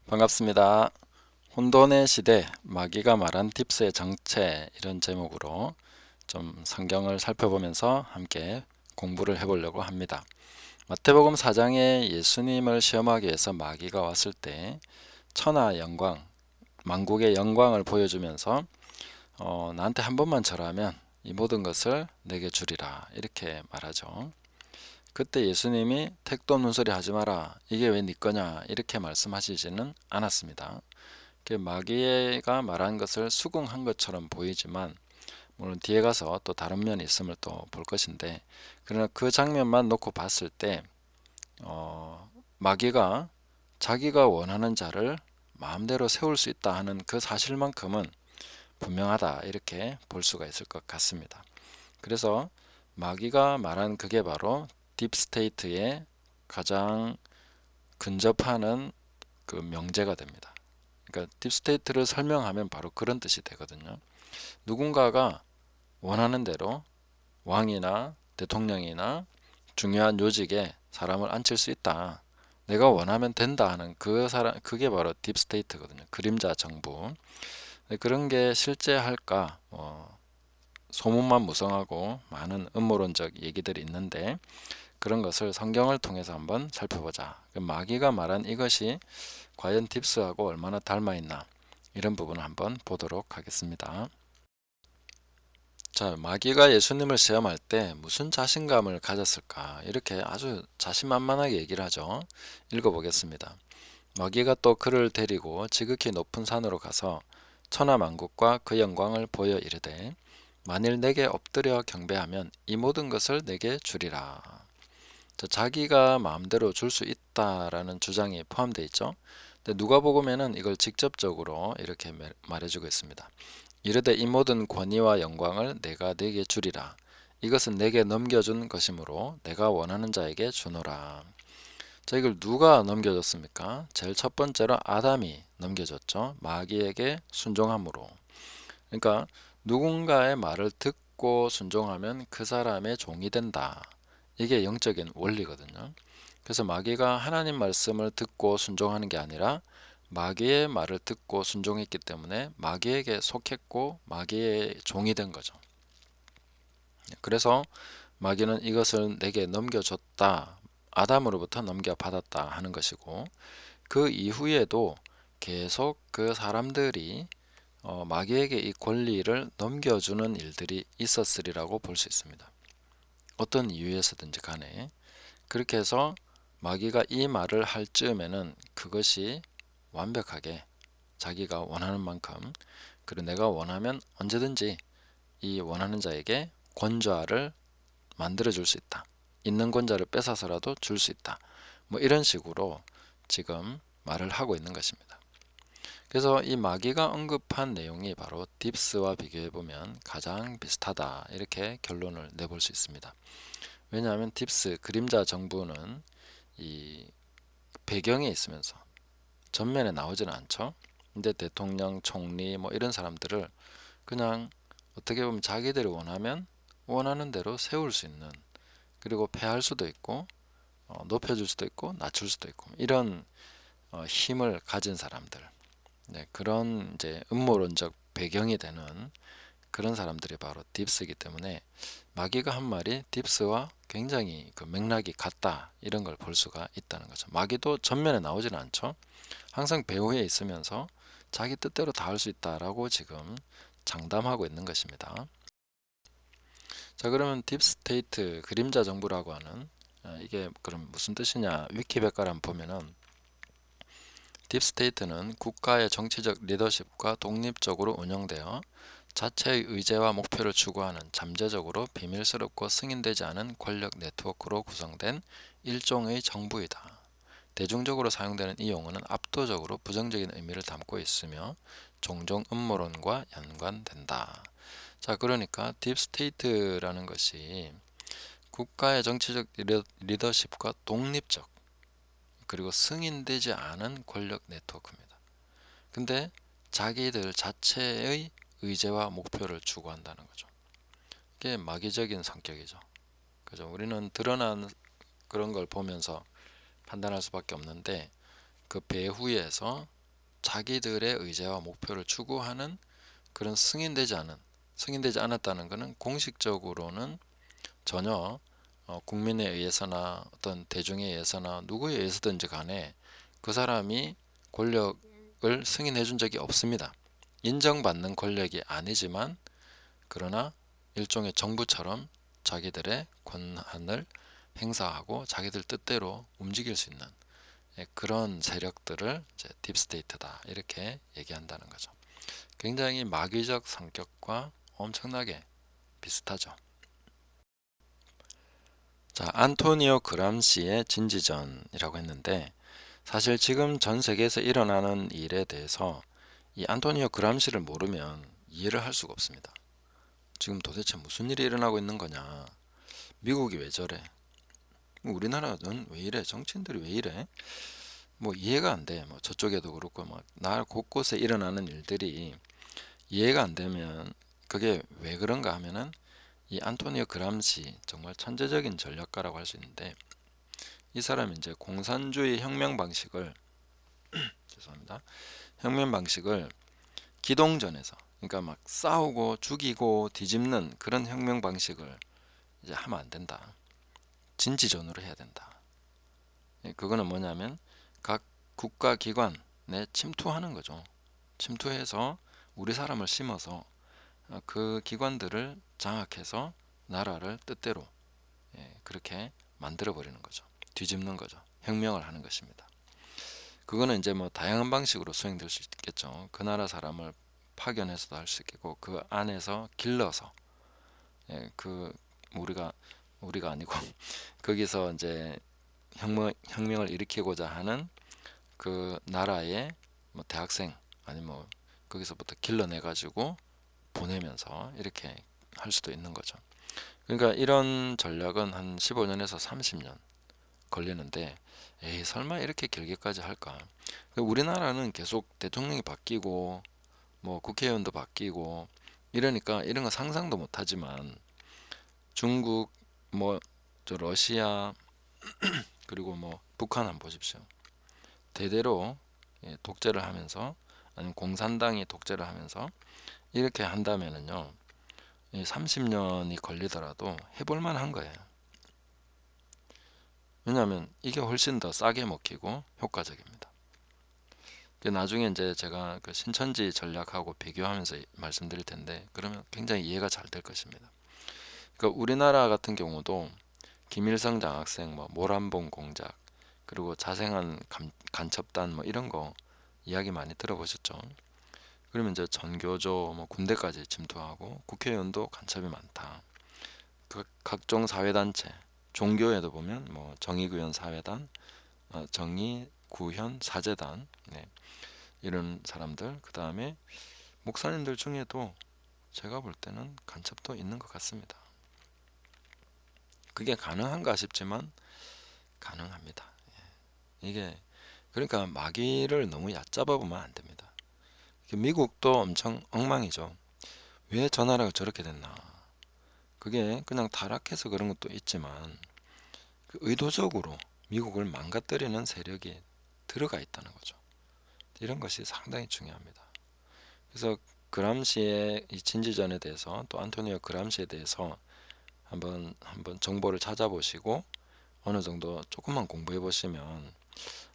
반갑습니다. 혼돈의 시대, 마귀가 말한 딥스의 정체 이런 제목으로 좀 성경을 살펴보면서 함께 공부를 해보려고 합니다. 마태복음 4장에 예수님을 시험하기 위해서 마귀가 왔을 때 천하 영광, 만국의 영광을 보여주면서 나한테 한 번만 절하면 이 모든 것을 내게 주리라 이렇게 말하죠. 그때 예수님이 택도 없는 소리 하지 마라, 이게 왜 네 거냐 이렇게 말씀하시지는 않았습니다. 마귀가 말한 것을 수긍한 것처럼 보이지만 물론 뒤에 가서 또 다른 면이 있음을 또 볼 것인데, 그러나 그 장면만 놓고 봤을 때 마귀가 자기가 원하는 자를 마음대로 세울 수 있다 하는 그 사실만큼은 분명하다 이렇게 볼 수가 있을 것 같습니다. 그래서 마귀가 말한 그게 바로 딥스테이트의 가장 근접하는 그 명제가 됩니다. 그러니까 딥스테이트를 설명하면 바로 그런 뜻이 되거든요. 누군가가 원하는 대로 왕이나 대통령이나 중요한 요직에 사람을 앉힐 수 있다, 내가 원하면 된다 하는 그 사람, 그게 바로 딥스테이트거든요. 그림자 정부. 그런 게 실제 할까? 소문만 무성하고 많은 음모론적 얘기들이 있는데, 그런 것을 성경을 통해서 한번 살펴보자. 마귀가 말한 이것이 과연 딥스하고 얼마나 닮아 있나, 이런 부분을 한번 보도록 하겠습니다. 자, 마귀가 예수님을 시험할 때 무슨 자신감을 가졌을까? 이렇게 아주 자신만만하게 얘기를 하죠. 읽어보겠습니다. 마귀가 또 그를 데리고 지극히 높은 산으로 가서 천하만국과 그 영광을 보여 이르되, 만일 내게 엎드려 경배하면 이 모든 것을 내게 주리라. 자, 자기가 마음대로 줄 수 있다라는 주장이 포함되어 있죠. 근데 누가복음에는 이걸 직접적으로 이렇게 말해주고 있습니다. 이르되 이 모든 권위와 영광을 내가 네게 주리라. 이것은 내게 넘겨준 것이므로 내가 원하는 자에게 주노라. 자, 이걸 누가 넘겨줬습니까? 제일 첫 번째로 아담이 넘겨줬죠. 마귀에게 순종함으로. 그러니까 누군가의 말을 듣고 순종하면 그 사람의 종이 된다. 이게 영적인 원리거든요. 그래서 마귀가 하나님 말씀을 듣고 순종하는 게 아니라 마귀의 말을 듣고 순종했기 때문에 마귀에게 속했고 마귀의 종이 된 거죠. 그래서 마귀는 이것을 내게 넘겨줬다, 아담으로부터 넘겨받았다 하는 것이고, 그 이후에도 계속 그 사람들이 마귀에게 이 권리를 넘겨주는 일들이 있었으리라고 볼 수 있습니다. 어떤 이유에서든지 간에. 그렇게 해서 마귀가 이 말을 할 즈음에는 그것이 완벽하게 자기가 원하는 만큼, 그리고 내가 원하면 언제든지 이 원하는 자에게 권좌를 만들어 줄 수 있다, 있는 권좌를 뺏어서라도 줄 수 있다, 뭐 이런 식으로 지금 말을 하고 있는 것입니다. 그래서 이 마귀가 언급한 내용이 바로 딥스와 비교해 보면 가장 비슷하다 이렇게 결론을 내볼 수 있습니다. 왜냐하면 딥스, 그림자 정부는 이 배경에 있으면서 전면에 나오지는 않죠. 근데 대통령, 총리 뭐 이런 사람들을 그냥 어떻게 보면 자기들이 원하면 원하는 대로 세울 수 있는, 그리고 폐할 수도 있고 높여줄 수도 있고 낮출 수도 있고 이런 힘을 가진 사람들, 네, 그런 이제 음모론적 배경이 되는 그런 사람들이 바로 딥스이기 때문에 마귀가 한 말이 딥스와 굉장히 그 맥락이 같다, 이런 걸 볼 수가 있다는 거죠. 마귀도 전면에 나오지는 않죠. 항상 배후에 있으면서 자기 뜻대로 다 할 수 있다라고 지금 장담하고 있는 것입니다. 자, 그러면 딥스테이트, 그림자 정부라고 하는 이게 그럼 무슨 뜻이냐? 위키백과를 한번 보면은 딥스테이트는 국가의 정치적 리더십과 독립적으로 운영되어 자체의 의제와 목표를 추구하는 잠재적으로 비밀스럽고 승인되지 않은 권력 네트워크로 구성된 일종의 정부이다. 대중적으로 사용되는 이 용어는 압도적으로 부정적인 의미를 담고 있으며 종종 음모론과 연관된다. 자, 그러니까 딥스테이트라는 것이 국가의 정치적 리더십과 독립적, 그리고 승인되지 않은 권력 네트워크입니다. 근데 자기들 자체의 의제와 목표를 추구한다는 거죠. 이게 마귀적인 성격이죠. 그죠? 우리는 드러난 그런 걸 보면서 판단할 수밖에 없는데, 그 배후에서 자기들의 의제와 목표를 추구하는 그런 승인되지 않았다는 것은 공식적으로는 전혀 국민에 의해서나 어떤 대중에 의해서나 누구에 의해서든지 간에 그 사람이 권력을 승인해 준 적이 없습니다. 인정받는 권력이 아니지만 그러나 일종의 정부처럼 자기들의 권한을 행사하고 자기들 뜻대로 움직일 수 있는 그런 세력들을 이제 딥스테이트다 이렇게 얘기한다는 거죠. 굉장히 마귀적 성격과 엄청나게 비슷하죠. 자, 안토니오 그람시의 진지전이라고 했는데 사실 지금 전 세계에서 일어나는 일에 대해서 이 안토니오 그람시를 모르면 이해를 할 수가 없습니다. 지금 도대체 무슨 일이 일어나고 있는 거냐? 미국이 왜 저래? 우리나라는 왜 이래? 정치인들이 왜 이래? 뭐 이해가 안 돼. 뭐 저쪽에도 그렇고 막 나라 곳곳에 일어나는 일들이 이해가 안 되면 그게 왜 그런가 하면은 이 안토니오 그람시 정말 천재적인 전략가라고 할 수 있는데 이 사람이 이제 공산주의 혁명 방식을 죄송합니다. 혁명 방식을 기동전에서 그러니까 막 싸우고 죽이고 뒤집는 그런 혁명 방식을 이제 하면 안 된다. 진지전으로 해야 된다. 그거는 뭐냐면 각 국가 기관에 침투하는 거죠. 침투해서 우리 사람을 심어서 그 기관들을 장악해서 나라를 뜻대로 그렇게 만들어 버리는 거죠. 뒤집는 거죠. 혁명을 하는 것입니다. 그거는 이제 뭐 다양한 방식으로 수행될 수 있겠죠. 그 나라 사람을 파견해서도 할 수 있겠고 그 안에서 길러서 그 우리가 아니고 거기서 이제 혁명을 일으키고자 하는 그 나라의 뭐 대학생 아니 뭐 거기서부터 길러내 가지고 보내면서 이렇게 할 수도 있는 거죠. 그러니까 이런 전략은 한 15년에서 30년 걸리는데 에이 설마 이렇게 길게까지 할까? 우리나라는 계속 대통령이 바뀌고 뭐 국회의원도 바뀌고 이러니까 이런 거 상상도 못하지만 중국 뭐 저 러시아 그리고 뭐 북한 한번 보십시오. 대대로 독재를 하면서 아니면 공산당이 독재를 하면서 이렇게 한다면은요 30년이 걸리더라도 해볼 만한 거예요. 왜냐하면 이게 훨씬 더 싸게 먹히고 효과적입니다. 나중에 이제 제가 그 신천지 전략하고 비교하면서 말씀드릴 텐데 그러면 굉장히 이해가 잘 될 것입니다. 그러니까 우리나라 같은 경우도 김일성 장학생, 뭐 모란봉 공작, 그리고 자생한 간첩단 뭐 이런 거 이야기 많이 들어보셨죠? 그러면 이제 전교조, 뭐 군대까지 침투하고 국회의원도 간첩이 많다. 그 각종 사회단체, 종교에도 보면 뭐 정의구현 사회단, 정의구현 사제단, 이런 사람들, 그 다음에 목사님들 중에도 제가 볼 때는 간첩도 있는 것 같습니다. 그게 가능한가 싶지만 가능합니다. 이게 그러니까 마귀를 너무 얕잡아 보면 안 됩니다. 미국도 엄청 엉망이죠. 왜 저 나라가 저렇게 됐나? 그게 그냥 타락해서 그런 것도 있지만 그 의도적으로 미국을 망가뜨리는 세력이 들어가 있다는 거죠. 이런 것이 상당히 중요합니다. 그래서 그람시의 이 진지전에 대해서 또 안토니오 그람시에 대해서 한번 정보를 찾아보시고 어느 정도 조금만 공부해 보시면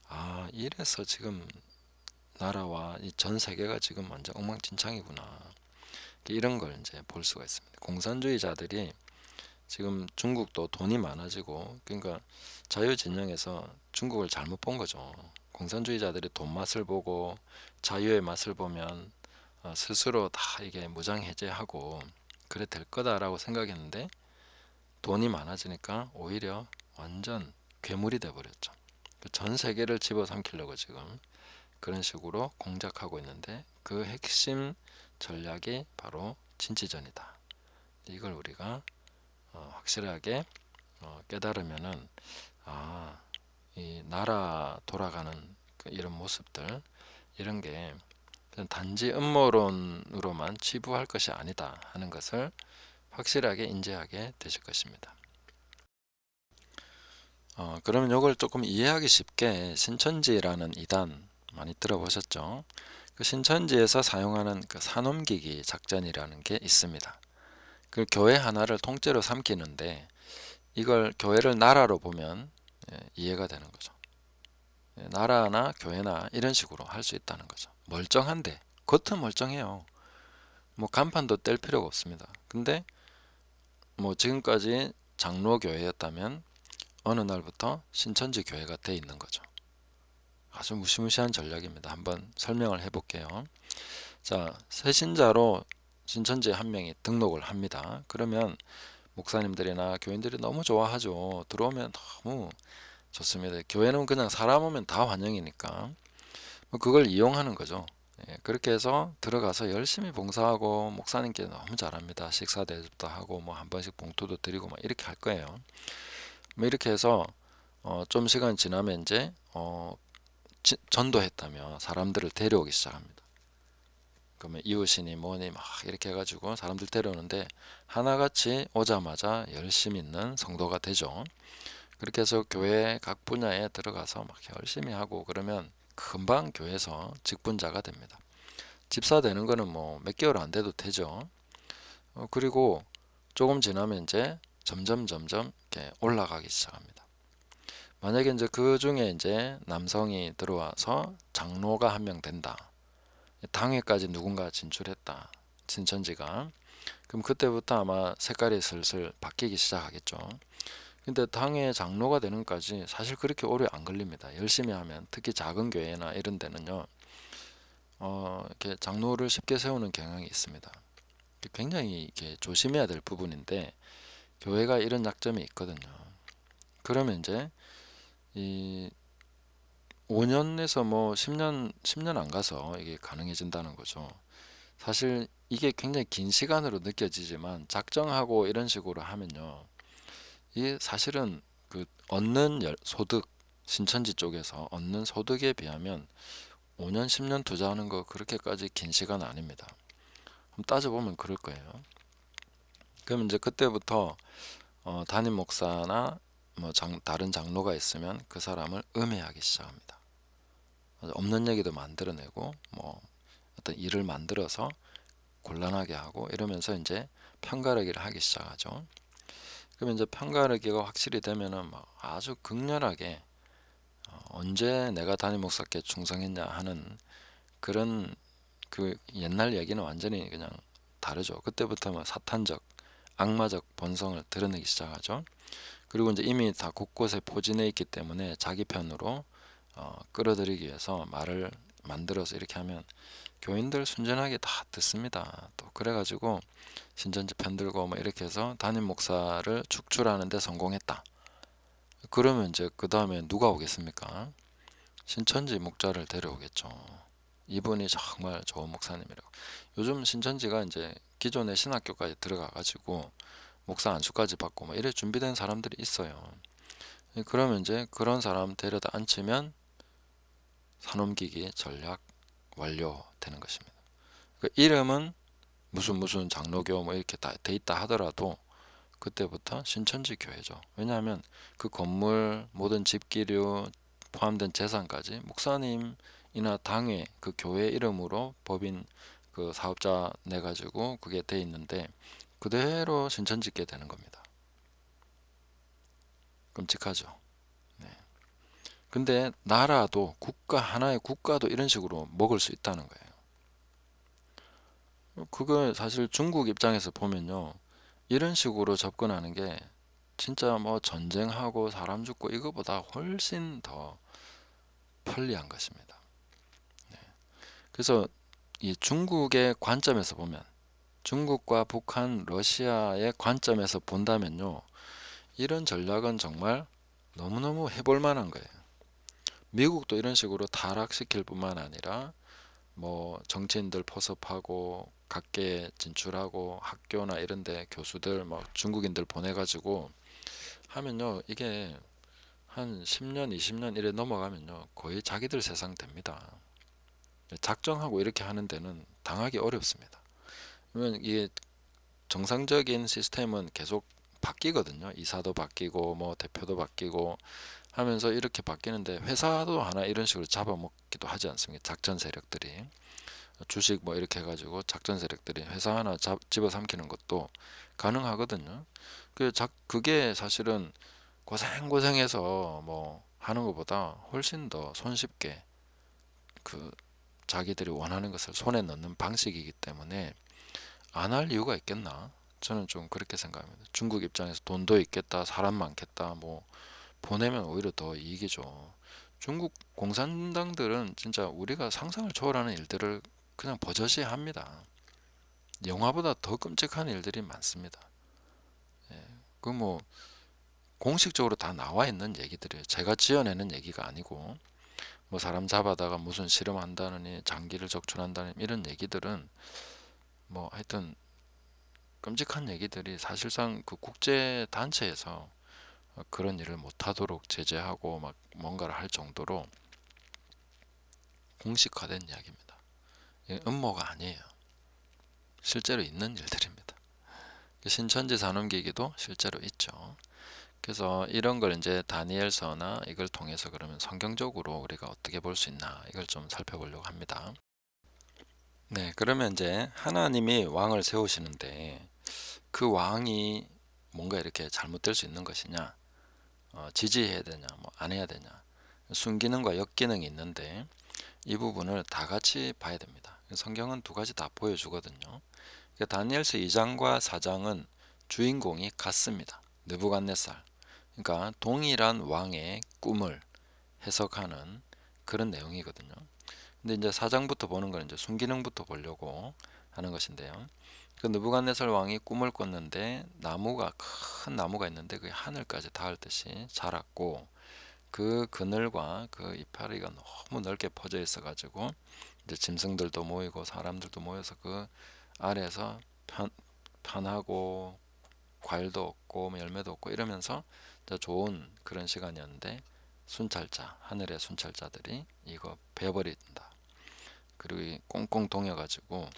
아 이래서 지금 나라와 이 전 세계가 지금 완전 엉망진창이구나 이런 걸 이제 볼 수가 있습니다. 공산주의자들이 지금 중국도 돈이 많아지고 그러니까 자유진영에서 중국을 잘못 본 거죠. 공산주의자들이 돈 맛을 보고 자유의 맛을 보면 스스로 다 이게 무장해제하고 그래 될 거다라고 생각했는데 돈이 많아지니까 오히려 완전 괴물이 돼버렸죠. 전 세계를 집어삼키려고 지금 그런 식으로 공작하고 있는데 그 핵심 전략이 바로 진지전이다. 이걸 우리가 확실하게 깨달으면은 이 나라 돌아가는 이런 모습들 이런 게 단지 음모론으로만 치부할 것이 아니다 하는 것을 확실하게 인지하게 되실 것입니다. 그러면 이걸 조금 이해하기 쉽게 신천지라는 이단 많이 들어보셨죠? 그 신천지에서 사용하는 그 산옮기기 작전이라는 게 있습니다. 그 교회 하나를 통째로 삼키는데 이걸 교회를 나라로 보면 이해가 되는 거죠. 나라나 교회나 이런 식으로 할 수 있다는 거죠. 멀쩡한데 겉은 멀쩡해요. 뭐 간판도 뗄 필요가 없습니다. 근데 뭐 지금까지 장로교회였다면 어느 날부터 신천지 교회가 돼 있는 거죠. 아주 무시무시한 전략입니다. 한번 설명을 해볼게요. 자, 새신자로 신천지에 한 명이 등록을 합니다. 그러면 목사님들이나 교인들이 너무 좋아하죠. 들어오면 너무 좋습니다. 교회는 그냥 사람 오면 다 환영이니까 뭐 그걸 이용하는 거죠. 그렇게 해서 들어가서 열심히 봉사하고 목사님께 너무 잘합니다. 식사 대접도 하고 뭐 한 번씩 봉투도 드리고 막 이렇게 할 거예요. 뭐 이렇게 해서 좀 시간 지나면 이제 전도했다며 사람들을 데려오기 시작합니다. 그러면 이웃이니 뭐니 막 이렇게 해가지고 사람들 데려오는데 하나같이 오자마자 열심히 있는 성도가 되죠. 그렇게 해서 교회 각 분야에 들어가서 막 열심히 하고 그러면 금방 교회에서 직분자가 됩니다. 집사 되는 거는 뭐 몇 개월 안 돼도 되죠. 그리고 조금 지나면 이제 점점 이렇게 올라가기 시작합니다. 만약에 이제 그 중에 이제 남성이 들어와서 장로가 한 명 된다. 당회까지 누군가 진출했다. 신천지가. 그럼 그때부터 아마 색깔이 슬슬 바뀌기 시작하겠죠. 근데 당회 장로가 되는 까지 사실 그렇게 오래 안 걸립니다. 열심히 하면 특히 작은 교회나 이런 데는요. 이렇게 장로를 쉽게 세우는 경향이 있습니다. 굉장히 이렇게 조심해야 될 부분인데 교회가 이런 약점이 있거든요. 그러면 이제 이 5년에서 뭐 10년 안 가서 이게 가능해진다는 거죠. 사실 이게 굉장히 긴 시간으로 느껴지지만 작정하고 이런 식으로 하면요. 이게 사실은 그 얻는 소득, 신천지 쪽에서 얻는 소득에 비하면 5년, 10년 투자하는 거 그렇게까지 긴 시간 아닙니다. 그럼 따져보면 그럴 거예요. 그럼 이제 그때부터 담임 목사나 뭐 다른 장로가 있으면 그 사람을 음해하기 시작합니다. 없는 얘기도 만들어내고 뭐 어떤 일을 만들어서 곤란하게 하고 이러면서 이제 편가르기를 하기 시작하죠. 그러면 이제 편가르기가 확실히 되면은 막 아주 극렬하게 언제 내가 담임 목사께 충성했냐 하는 그런 그 옛날 얘기는 완전히 그냥 다르죠. 그때부터 뭐 사탄적, 악마적 본성을 드러내기 시작하죠. 그리고 이제 이미 다 곳곳에 포진해 있기 때문에 자기 편으로 끌어들이기 위해서 말을 만들어서 이렇게 하면 교인들 순전하게 다 듣습니다. 또 그래가지고 신천지 편들고 뭐 이렇게 해서 담임 목사를 축출하는 데 성공했다. 그러면 이제 그 다음에 누가 오겠습니까? 신천지 목자를 데려오겠죠. 이분이 정말 좋은 목사님이라고. 요즘 신천지가 이제 기존의 신학교까지 들어가가지고 목사 안수까지 받고 뭐 이래 준비된 사람들이 있어요. 그러면 이제 그런 사람 데려다 앉히면 산옮기기 전략 완료되는 것입니다. 그 이름은 무슨 장로교 뭐 이렇게 다 돼 있다 하더라도 그때부터 신천지 교회죠. 왜냐하면 그 건물 모든 집기류 포함된 재산까지 목사님이나 당회 그 교회 이름으로 법인 그 사업자 내 가지고 그게 돼 있는데 그대로 신천지께 되는 겁니다. 끔찍하죠. 네. 근데 나라도 국가 하나의 국가도 이런 식으로 먹을 수 있다는 거예요. 그거 사실 중국 입장에서 보면요. 이런 식으로 접근하는 게 진짜 뭐 전쟁하고 사람 죽고 이거보다 훨씬 더 편리한 것입니다. 네. 그래서 이 중국의 관점에서 보면 중국과 북한, 러시아의 관점에서 본다면요. 이런 전략은 정말 너무너무 해볼 만한 거예요. 미국도 이런 식으로 타락시킬 뿐만 아니라 뭐 정치인들 포섭하고 각계 진출하고 학교나 이런 데 교수들 뭐 중국인들 보내가지고 하면요. 이게 한 10년, 20년 이래 넘어가면요. 거의 자기들 세상 됩니다. 작정하고 이렇게 하는 데는 당하기 어렵습니다. 그러면 이게 정상적인 시스템은 계속 바뀌거든요. 이사도 바뀌고 뭐 대표도 바뀌고 하면서 이렇게 바뀌는데 회사도 하나 이런 식으로 잡아먹기도 하지 않습니까? 작전 세력들이 주식 뭐 이렇게 해가지고 작전 세력들이 회사 하나 집어삼키는 것도 가능하거든요. 그게 사실은 고생고생해서 뭐 하는 것보다 훨씬 더 손쉽게 그 자기들이 원하는 것을 손에 넣는 방식이기 때문에 안 할 이유가 있겠나? 저는 좀 그렇게 생각합니다. 중국 입장에서 돈도 있겠다, 사람 많겠다, 뭐 보내면 오히려 더 이익이죠. 중국 공산당들은 진짜 우리가 상상을 초월하는 일들을 그냥 버젓이 합니다. 영화보다 더 끔찍한 일들이 많습니다. 그 뭐 공식적으로 다 나와 있는 얘기들이에요. 제가 지어내는 얘기가 아니고 뭐 사람 잡아다가 무슨 실험한다느니 장기를 적출한다느니 이런 얘기들은 뭐 하여튼 끔찍한 얘기들이 사실상 그 국제 단체에서 그런 일을 못하도록 제재하고 막 뭔가를 할 정도로 공식화된 이야기입니다. 음모가 아니에요. 실제로 있는 일들입니다. 신천지 산업기기도 실제로 있죠. 그래서 이런 걸 이제 다니엘서나 이걸 통해서 그러면 성경적으로 우리가 어떻게 볼 수 있나 이걸 좀 살펴보려고 합니다. 네, 그러면 이제 하나님이 왕을 세우시는데 그 왕이 뭔가 이렇게 잘못될 수 있는 것이냐, 지지해야 되냐, 뭐 안 해야 되냐, 순기능과 역기능이 있는데 이 부분을 다 같이 봐야 됩니다. 성경은 두 가지 다 보여주거든요. 그러니까 다니엘서 2장과 4장은 주인공이 같습니다. 느부갓네살. 그러니까 동일한 왕의 꿈을 해석하는 그런 내용이거든요. 근데 이제 4장부터 보는 건 이제 순기능부터 보려고 하는 것인데요. 그 느부갓네살 왕이 꿈을 꿨는데 큰 나무가 있는데 그게 하늘까지 닿을 듯이 자랐고 그 그늘과 그 이파리가 너무 넓게 퍼져 있어 가지고 이제 짐승들도 모이고 사람들도 모여서 그 아래에서 편하고 과일도 없고 뭐 열매도 없고 이러면서 좋은 그런 시간이었는데 순찰자 하늘의 순찰자들이 이거 베어버린다. 그리고 꽁꽁 동여가지고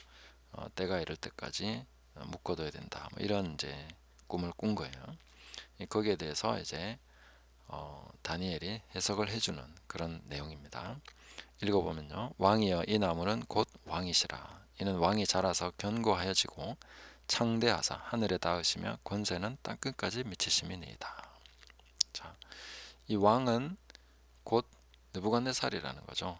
때가 이럴 때까지 묶어둬야 된다. 뭐 이런 이제 꿈을 꾼 거예요. 거기에 대해서 이제 다니엘이 해석을 해주는 그런 내용입니다. 읽어보면요. 왕이여 이 나무는 곧 왕이시라. 이는 왕이 자라서 견고하여지고 창대하사 하늘에 닿으시며 권세는 땅끝까지 미치심이니이다. 자, 이 왕은 곧 느부갓네살이라는 거죠.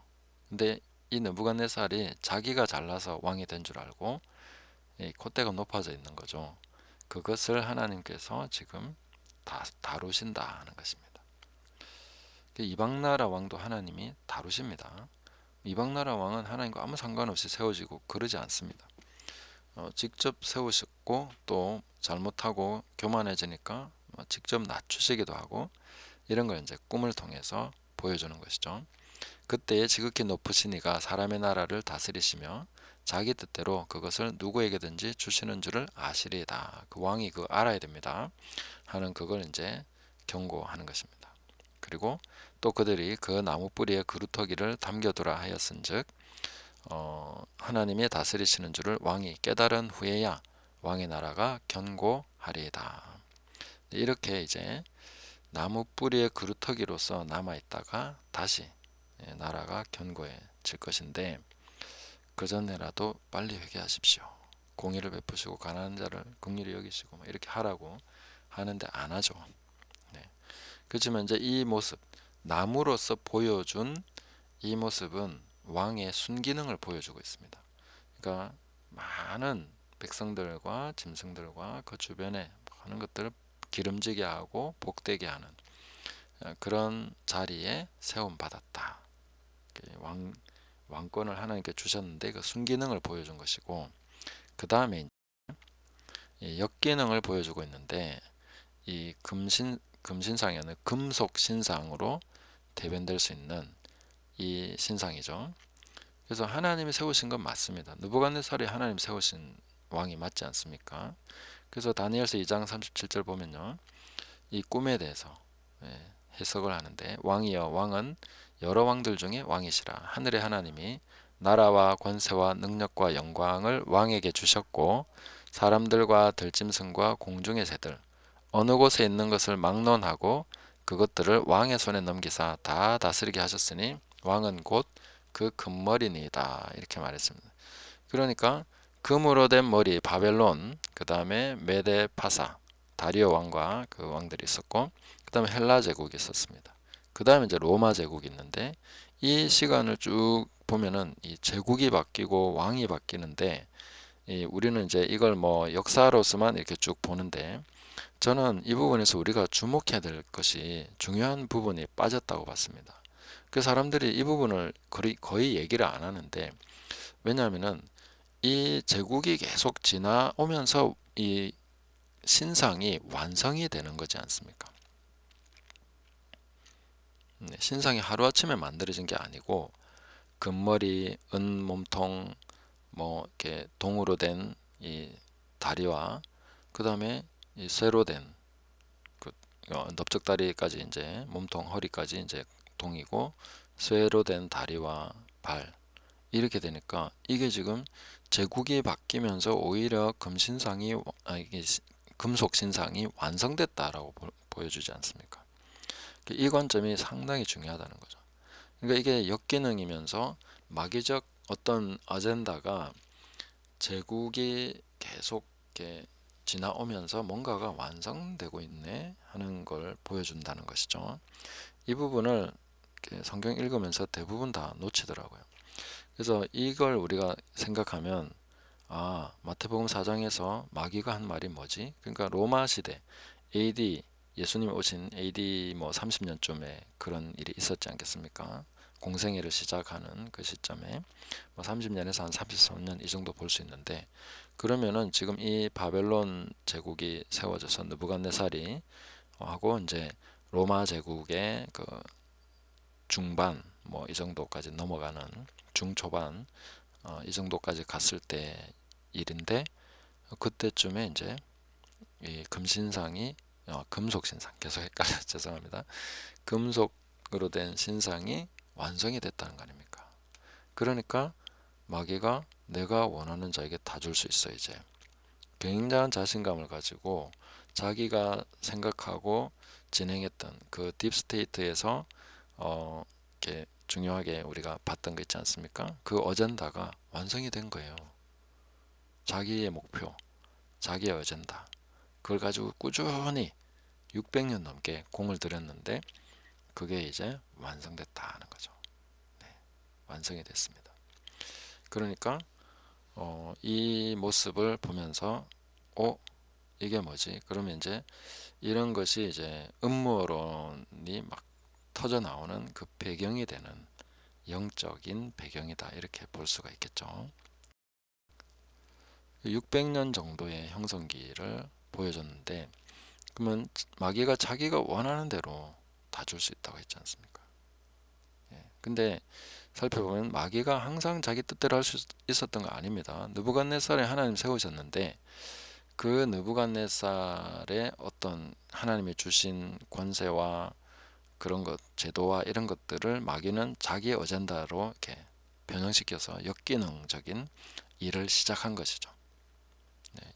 근데 이 느부갓네살이 자기가 잘나서 왕이 된 줄 알고 이 콧대가 높아져 있는 거죠. 그것을 하나님께서 지금 다루신다 하는 것입니다. 이방 나라 왕도 하나님이 다루십니다. 이방 나라 왕은 하나님과 아무 상관없이 세워지고 그러지 않습니다. 직접 세우셨고 또 잘못하고 교만해지니까 직접 낮추시기도 하고 이런 걸 이제 꿈을 통해서 보여주는 것이죠. 그때에 지극히 높으신 이가 사람의 나라를 다스리시며 자기 뜻대로 그것을 누구에게든지 주시는 줄을 아시리이다. 그 왕이 그거 알아야 됩니다. 하는 그걸 이제 경고하는 것입니다. 그리고 또 그들이 그 나무 뿌리에 그루터기를 담겨두라 하였은즉 하나님이 다스리시는 줄을 왕이 깨달은 후에야 왕의 나라가 견고하리이다. 이렇게 이제 나무 뿌리의 그루터기로서 남아있다가 다시 나라가 견고해질 것인데 그 전에라도 빨리 회개하십시오. 공의를 베푸시고 가난한 자를 긍휼히 여기시고 이렇게 하라고 하는데 안 하죠. 네. 그렇지만 이제 이 모습, 나무로서 보여준 이 모습은 왕의 순기능을 보여주고 있습니다. 그러니까 많은 백성들과 짐승들과 그 주변에 하는 것들을 기름지게 하고 복되게 하는 그런 자리에 세움 받았다. 왕권을 하나님께 주셨는데 그 순기능을 보여준 것이고 그 다음에 역기능을 보여주고 있는데 이 금신상에는 금속 신상으로 대변될 수 있는 이 신상이죠. 그래서 하나님이 세우신 건 맞습니다. 느부갓네살이 하나님 세우신 왕이 맞지 않습니까? 그래서 다니엘서 2장 37절 보면요. 이 꿈에 대해서 해석을 하는데 왕이여 왕은 여러 왕들 중에 왕이시라. 하늘의 하나님이 나라와 권세와 능력과 영광을 왕에게 주셨고 사람들과 들짐승과 공중의 새들 어느 곳에 있는 것을 막론하고 그것들을 왕의 손에 넘기사 다 다스리게 하셨으니 왕은 곧 그 금머리니이다. 이렇게 말했습니다. 그러니까 금으로 된 머리 바벨론, 그 다음에 메데 파사, 다리오 왕과 그 왕들이 있었고, 그 다음에 헬라 제국이 있었습니다. 그 다음에 이제 로마 제국이 있는데, 이 시간을 쭉 보면은 이 제국이 바뀌고 왕이 바뀌는데, 우리는 이제 이걸 뭐 역사로서만 이렇게 쭉 보는데, 저는 이 부분에서 우리가 주목해야 될 것이 중요한 부분이 빠졌다고 봤습니다. 그 사람들이 이 부분을 거의 얘기를 안 하는데, 왜냐하면은 이 제국이 계속 지나오면서 이 신상이 완성이 되는 거지 않습니까? 신상이 하루아침에 만들어진 게 아니고 금머리, 은 몸통, 뭐 이렇게 동으로 된 이 다리와 그 다음에 이 쇠로 된 그 넓적다리까지 이제 몸통, 허리까지 이제 동이고 쇠로 된 다리와 발 이렇게 되니까 이게 지금 제국이 바뀌면서 오히려 금속 신상이 완성됐다라고 보여주지 않습니까? 이 관점이 상당히 중요하다는 거죠. 그러니까 이게 역기능이면서 마귀적 어떤 아젠다가 제국이 계속 이렇게 지나오면서 뭔가가 완성되고 있네 하는 걸 보여준다는 것이죠. 이 부분을 성경 읽으면서 대부분 다 놓치더라고요. 그래서 이걸 우리가 생각하면 마태복음 4장에서 마귀가 한 말이 뭐지? 그러니까 로마 시대 AD 예수님 오신 AD 뭐 30년쯤에 그런 일이 있었지 않겠습니까? 공생애를 시작하는 그 시점에 뭐 30년에서 한 33년 이 정도 볼 수 있는데 그러면은 지금 이 바벨론 제국이 세워져서 느부갓네살이 하고 이제 로마 제국의 그 중반 뭐 이 정도까지 넘어가는 중초반 이 정도까지 갔을 때 일인데 그때쯤에 이제 이 금신상이 금속신상 계속 헷갈려 죄송합니다. 금속으로 된 신상이 완성이 됐다는 거 아닙니까? 그러니까 마귀가 내가 원하는 자에게 다 줄 수 있어 이제 굉장한 자신감을 가지고 자기가 생각하고 진행했던 그 딥스테이트에서 이렇게 중요하게 우리가 봤던 거 있지 않습니까? 그 어젠다가 완성이 된 거예요. 자기의 목표, 자기의 어젠다. 그걸 가지고 꾸준히 600년 넘게 공을 들였는데 그게 이제 완성됐다 하는 거죠. 네, 완성이 됐습니다. 그러니까 이 모습을 보면서 이게 뭐지? 그러면 이제 이런 것이 이제 음모론이 막 터져 나오는 그 배경이 되는 영적인 배경이다 이렇게 볼 수가 있겠죠. 600년 정도의 형성기를 보여줬는데 그러면 마귀가 자기가 원하는 대로 다 줄 수 있다고 했지 않습니까? 근데 살펴보면 마귀가 항상 자기 뜻대로 할 수 있었던 거 아닙니다. 느부갓네살에 하나님 세우셨는데 그 느부갓네살의 어떤 하나님이 주신 권세와 그런 것, 제도와 이런 것들을 마귀는 자기의 어젠다로 이렇게 변형시켜서 역기능적인 일을 시작한 것이죠.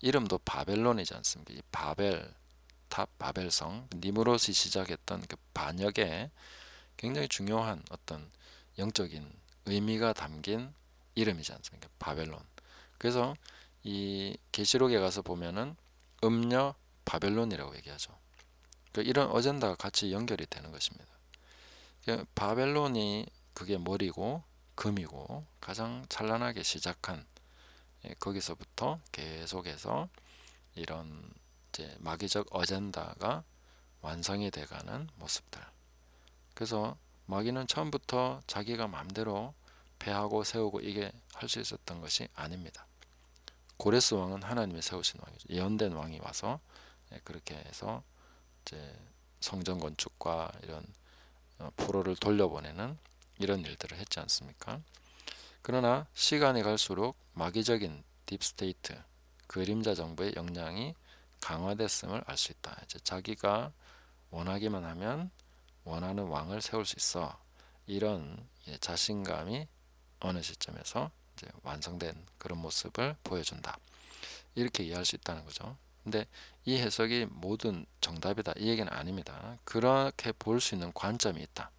이름도 바벨론이지 않습니까? 이 바벨성, 니무롯이 시작했던 그 반역의 굉장히 중요한 어떤 영적인 의미가 담긴 이름이지 않습니까? 바벨론. 그래서 이 계시록에 가서 보면은 음녀 바벨론이라고 얘기하죠. 이런 어젠다가 같이 연결이 되는 것입니다. 바벨론이 그게 머리고 금이고 가장 찬란하게 시작한 거기서부터 계속해서 이런 이제 마귀적 어젠다가 완성이 돼가는 모습들. 그래서 마귀는 처음부터 자기가 마음대로 패하고 세우고 이게 할 수 있었던 것이 아닙니다. 고레스 왕은 하나님이 세우신 왕이죠. 예언된 왕이 와서 그렇게 해서 이제 성전 건축과 이런 포로를 돌려보내는 이런 일들을 했지 않습니까? 그러나 시간이 갈수록 마귀적인 딥스테이트, 그림자 정부의 역량이 강화됐음을 알 수 있다. 이제 자기가 원하기만 하면 원하는 왕을 세울 수 있어. 이런 자신감이 어느 시점에서 이제 완성된 그런 모습을 보여준다. 이렇게 이해할 수 있다는 거죠. 근데 이 해석이 모든 정답이다 이 얘기는 아닙니다. 그렇게 볼 수 있는 관점이 있다.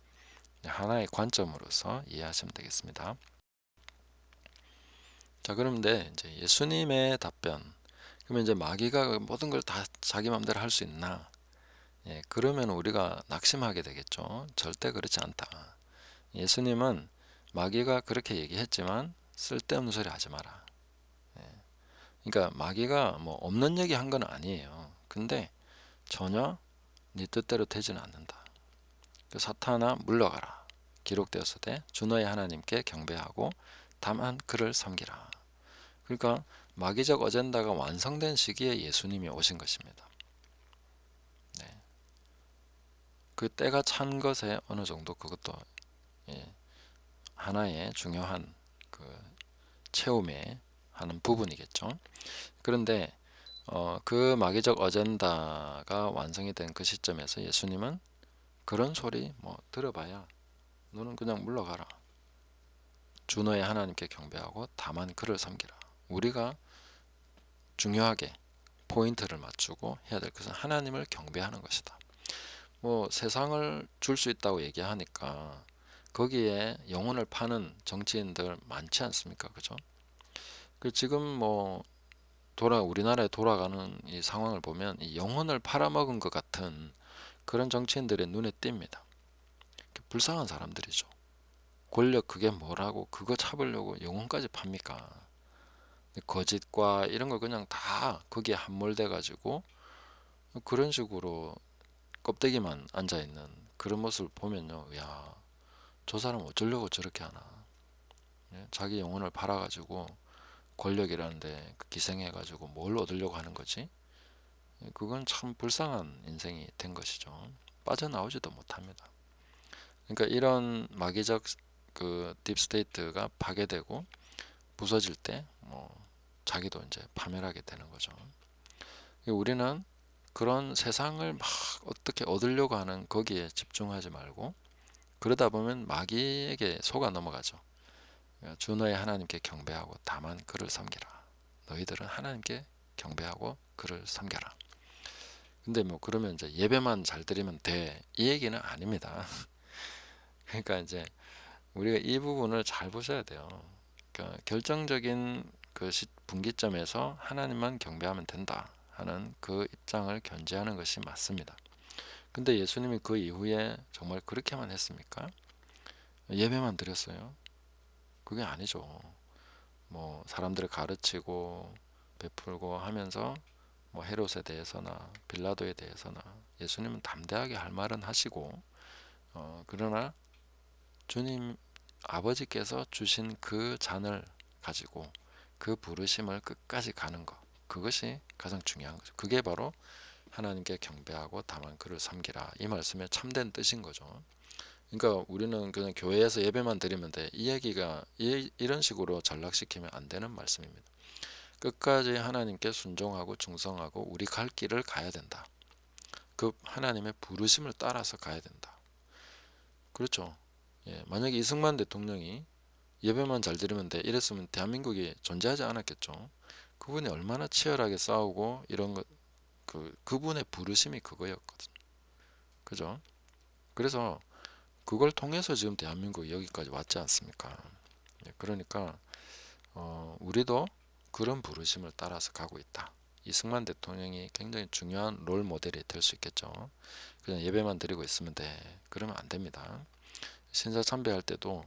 하나의 관점으로서 이해하시면 되겠습니다. 자, 그런데 이제 예수님의 답변. 그러면 이제 마귀가 모든 걸 다 자기 마음대로 할 수 있나? 예, 그러면 우리가 낙심하게 되겠죠. 절대 그렇지 않다. 예수님은 마귀가 그렇게 얘기했지만 쓸데없는 소리 하지 마라. 예, 그러니까 마귀가 뭐 없는 얘기 한 건 아니에요. 근데 전혀 네 뜻대로 되지는 않는다. 그 사탄아 물러가라. 기록되었으되 주 너의 하나님께 경배하고 다만 그를 섬기라. 그러니까 마귀적 어젠다가 완성된 시기에 예수님이 오신 것입니다. 네. 그 때가 찬 것에 어느 정도 그것도 예, 하나의 중요한 그 채움에 하는 부분이겠죠. 그런데 그 마귀적 어젠다가 완성이 된 그 시점에서 예수님은 그런 소리 뭐 들어봐야 너는 그냥 물러가라. 주 너의 하나님께 경배하고 다만 그를 섬기라. 우리가 중요하게 포인트를 맞추고 해야 될 것은 하나님을 경배하는 것이다. 뭐 세상을 줄 수 있다고 얘기하니까 거기에 영혼을 파는 정치인들 많지 않습니까? 그죠? 그 지금 뭐 우리나라에 돌아가는 이 상황을 보면 이 영혼을 팔아먹은 것 같은 그런 정치인들의 눈에 띕니다. 불쌍한 사람들이죠. 권력 그게 뭐라고 그거 잡으려고 영혼까지 팝니까? 거짓과 이런 걸 그냥 다 거기에 함몰돼 가지고 그런 식으로 껍데기만 앉아 있는 그런 모습을 보면요, 야, 저 사람 어쩌려고 저렇게 하나? 예? 자기 영혼을 팔아가지고 권력이라는데 기생해가지고 뭘 얻으려고 하는 거지? 예, 그건 참 불쌍한 인생이 된 것이죠. 빠져나오지도 못합니다. 그러니까 이런 마귀적 그 딥스테이트가 파괴되고 부서질 때 뭐 자기도 이제 파멸하게 되는 거죠. 우리는 그런 세상을 막 어떻게 얻으려고 하는 거기에 집중하지 말고 그러다 보면 마귀에게 속아 넘어가죠. 주 너의 하나님께 경배하고 다만 그를 섬기라. 너희들은 하나님께 경배하고 그를 섬겨라. 근데 뭐 그러면 이제 예배만 잘 드리면 돼. 이 얘기는 아닙니다. 그러니까 이제 우리가 이 부분을 잘 보셔야 돼요. 그러니까 결정적인 그 분기점에서 하나님만 경배하면 된다 하는 그 입장을 견지하는 것이 맞습니다. 근데 예수님이 그 이후에 정말 그렇게만 했습니까? 예배만 드렸어요? 그게 아니죠. 뭐 사람들을 가르치고 베풀고 하면서 뭐 헤롯에 대해서나 빌라도에 대해서나 예수님은 담대하게 할 말은 하시고 그러나 주님 아버지께서 주신 그 잔을 가지고 그 부르심을 끝까지 가는 것 그것이 가장 중요한 거죠. 그게 바로 하나님께 경배하고 다만 그를 섬기라 이 말씀의 참된 뜻인 거죠. 그러니까 우리는 그냥 교회에서 예배만 드리면 돼. 이 얘기가 이런 식으로 전락시키면 안 되는 말씀입니다. 끝까지 하나님께 순종하고 충성하고 우리 갈 길을 가야 된다. 그 하나님의 부르심을 따라서 가야 된다. 그렇죠. 예, 만약에 이승만 대통령이 예배만 잘 드리면 돼 이랬으면 대한민국이 존재하지 않았겠죠. 그분이 얼마나 치열하게 싸우고 이런 것 그분의 부르심이 그거였거든. 그죠? 그래서 그걸 통해서 지금 대한민국이 여기까지 왔지 않습니까? 예, 그러니까 우리도 그런 부르심을 따라서 가고 있다. 이승만 대통령이 굉장히 중요한 롤 모델이 될 수 있겠죠. 그냥 예배만 드리고 있으면 돼. 그러면 안 됩니다. 신사 참배할 때도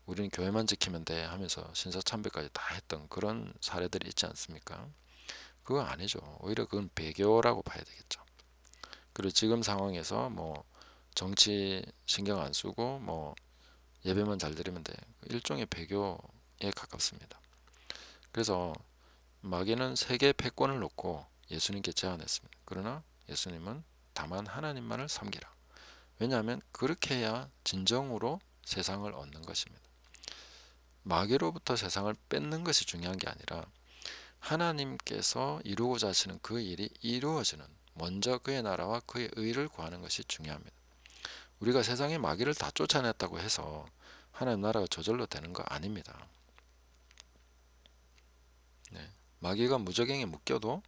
우리는 교회만 지키면 돼 하면서 신사 참배까지 다 했던 그런 사례들이 있지 않습니까? 그거 아니죠. 오히려 그건 배교라고 봐야 되겠죠. 그리고 지금 상황에서 뭐 정치 신경 안 쓰고 뭐 예배만 잘 드리면 돼. 일종의 배교에 가깝습니다. 그래서 마귀는 세계 패권을 놓고 예수님께 제안했습니다. 그러나 예수님은 다만 하나님만을 섬기라. 왜냐하면 그렇게 해야 진정으로 세상을 얻는 것입니다. 마귀로부터 세상을 뺏는 것이 중요한 게 아니라 하나님께서 이루고자 하시는 그 일이 이루어지는 먼저 그의 나라와 그의 의를 구하는 것이 중요합니다. 우리가 세상의 마귀를 다 쫓아냈다고 해서 하나님 나라가 저절로 되는 거 아닙니다. 네. 마귀가 무적행에 묶여도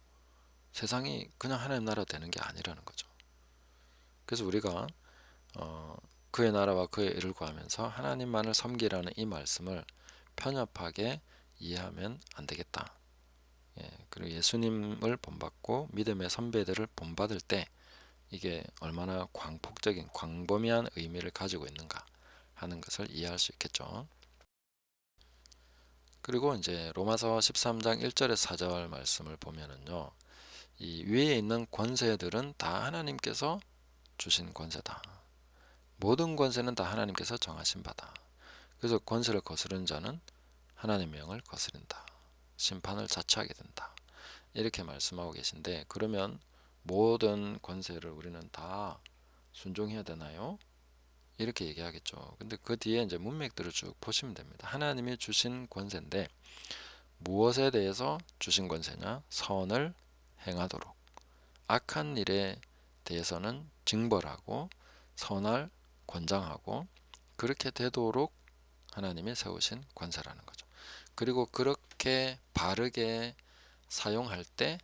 세상이 그냥 하나님 나라 되는 게 아니라는 거죠. 그래서 우리가 그의 나라와 그의 의를 구하면서 하나님만을 섬기라는 이 말씀을 편협하게 이해하면 안 되겠다. 예, 그리고 예수님을 본받고 믿음의 선배들을 본받을 때 이게 얼마나 광폭적인 광범위한 의미를 가지고 있는가 하는 것을 이해할 수 있겠죠. 그리고 이제 로마서 13장 1절에서 4절 말씀을 보면은요. 이 위에 있는 권세들은 다 하나님께서 주신 권세다. 모든 권세는 다 하나님께서 정하신 바다. 그래서 권세를 거스르는 자는 하나님의 명을 거스른다. 심판을 자초하게 된다. 이렇게 말씀하고 계신데 그러면 모든 권세를 우리는 다 순종해야 되나요? 이렇게 얘기하겠죠. 근데 그 뒤에 이제 문맥들을 쭉 보시면 됩니다. 하나님이 주신 권세인데 무엇에 대해서 주신 권세냐? 선을 행하도록. 악한 일에 대해서는 징벌하고 선을 권장하고 그렇게 되도록 하나님이 세우신 권세라는 거죠. 그리고 그렇게 바르게 사용할 때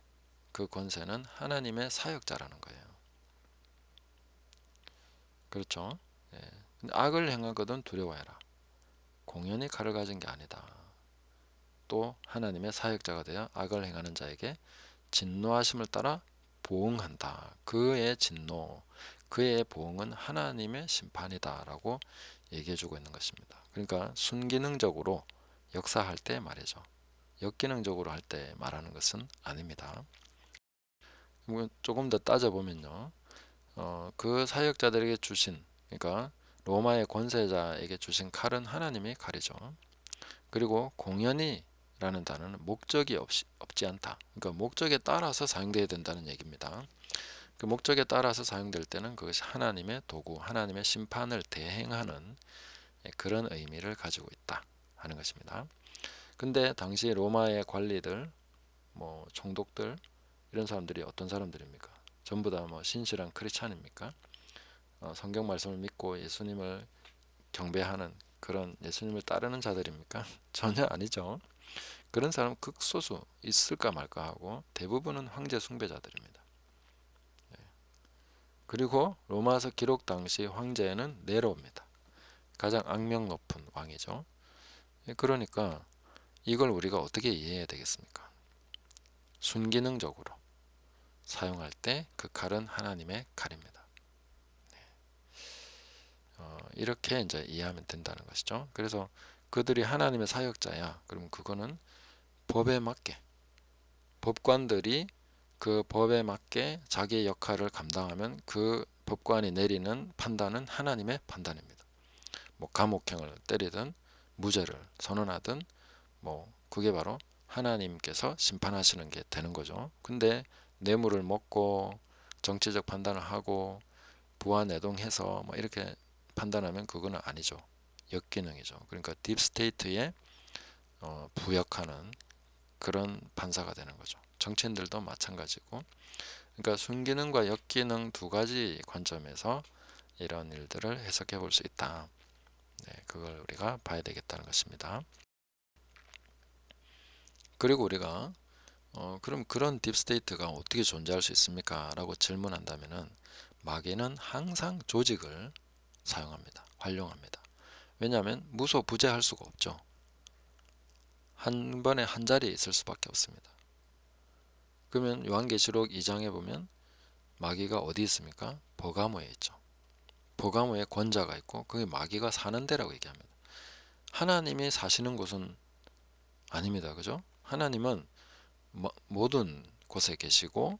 그 권세는 하나님의 사역자라는 거예요. 그렇죠? 예. 근데 악을 행하거든 두려워해라. 공연히 칼을 가진 게 아니다. 또 하나님의 사역자가 되어 악을 행하는 자에게 진노하심을 따라 보응한다. 그의 진노, 그의 보응은 하나님의 심판이다라고 얘기해주고 있는 것입니다. 그러니까 순기능적으로 역사할 때 말이죠. 역기능적으로 할 때 말하는 것은 아닙니다. 조금 더 따져보면요. 그 사역자들에게 주신, 그러니까 로마의 권세자에게 주신 칼은 하나님의 칼이죠. 그리고 공연히 라는 단어는 목적이 없지 않다. 그러니까 목적에 따라서 사용되어야 된다는 얘기입니다. 그 목적에 따라서 사용될 때는 그것이 하나님의 도구, 하나님의 심판을 대행하는 그런 의미를 가지고 있다 하는 것입니다. 근데 당시 로마의 관리들, 뭐 총독들 이런 사람들이 어떤 사람들입니까? 전부 다 뭐 신실한 크리스찬입니까? 성경 말씀을 믿고 예수님을 경배하는 그런 예수님을 따르는 자들입니까? 전혀 아니죠. 그런 사람 극소수 있을까 말까 하고 대부분은 황제 숭배자들입니다. 그리고 로마서 기록 당시 황제는 네로입니다. 가장 악명 높은 왕이죠. 그러니까 이걸 우리가 어떻게 이해해야 되겠습니까? 순기능적으로 사용할 때 그 칼은 하나님의 칼입니다. 이렇게 이제 이해하면 된다는 것이죠. 그래서 그들이 하나님의 사역자야. 그럼 그거는 법에 맞게 법관들이 그 법에 맞게 자기의 역할을 감당하면 그 법관이 내리는 판단은 하나님의 판단입니다. 뭐 감옥형을 때리든 무죄를 선언하든 뭐 그게 바로 하나님께서 심판하시는 게 되는 거죠. 근데 뇌물을 먹고 정치적 판단을 하고 부하내동해서 뭐 이렇게 판단하면 그거는 아니죠. 역기능이죠. 그러니까 딥스테이트에 부역하는 그런 판사가 되는 거죠. 정치인들도 마찬가지고. 그러니까 순기능과 역기능 두 가지 관점에서 이런 일들을 해석해 볼 수 있다. 네, 그걸 우리가 봐야 되겠다는 것입니다. 그리고 우리가 그럼 그런 딥스테이트가 어떻게 존재할 수 있습니까? 라고 질문한다면은 마귀는 항상 조직을 사용합니다. 활용합니다. 왜냐하면 무소부재할 수가 없죠. 한 번에 한 자리에 있을 수밖에 없습니다. 그러면 요한계시록 2장에 보면 마귀가 어디 있습니까? 버가모에 있죠. 버가모에 권자가 있고 그게 마귀가 사는 데라고 얘기합니다. 하나님이 사시는 곳은 아닙니다. 그죠? 하나님은 모든 곳에 계시고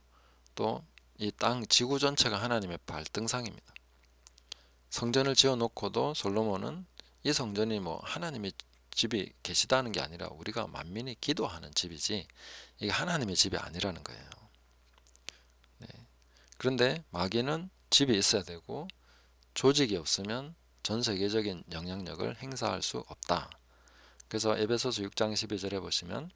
또 이 땅 지구 전체가 하나님의 발등상입니다. 성전을 지어 놓고도 솔로몬은 이 성전이 뭐 하나님의 집이 계시다는 게 아니라 우리가 만민이 기도하는 집이지 이게 하나님의 집이 아니라는 거예요. 네. 그런데 마귀는 집이 있어야 되고 조직이 없으면 전 세계적인 영향력을 행사할 수 없다. 그래서 에베소서 6장 12절에 보시면